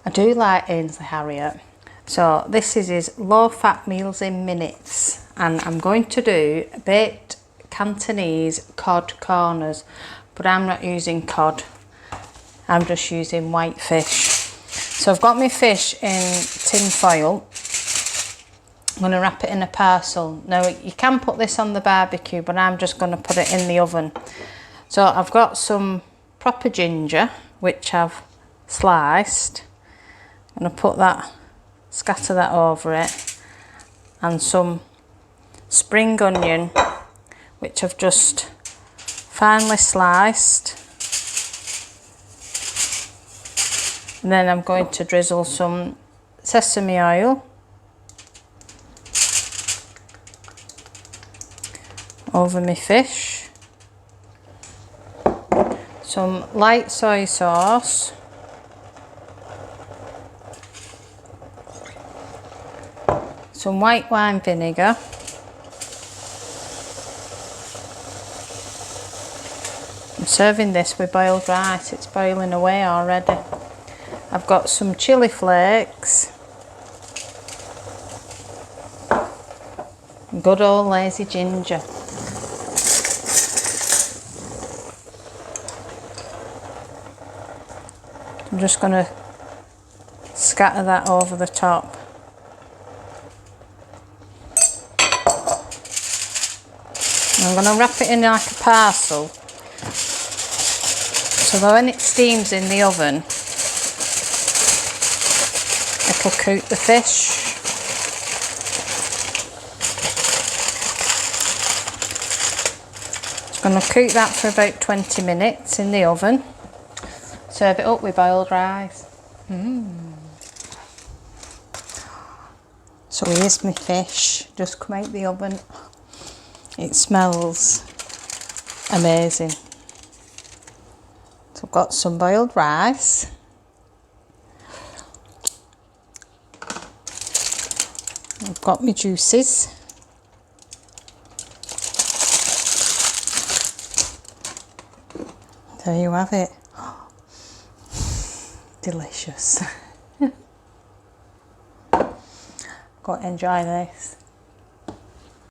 I do like Ainsley Harriott. So this is his low fat meals in minutes, and I'm going to do baked Cantonese cod corners, but I'm not using cod, I'm just using white fish. So I've got my fish in tin foil. I'm going to wrap it in a parcel. Now you can put this on the barbecue, but I'm just going to put it in the oven. So I've got some proper ginger, which I've sliced. I'm going to put that, scatter that over it, and some spring onion, which I've just finely sliced. And then I'm going to drizzle some sesame oil over my fish, some light soy sauce, some white wine vinegar, I'm serving this with boiled rice, it's boiling away already. I've got some chilli flakes, good old lazy ginger. I'm just going to scatter that over the top. I'm going to wrap it in like a parcel, so that when it steams in the oven, it'll cook the fish. Just going to cook that for about 20 minutes in the oven. Serve it up with boiled rice. So here's my fish, just come out the oven. It smells amazing. So I've got some boiled rice. I've got my juices. There you have it. Delicious. Got to enjoy this.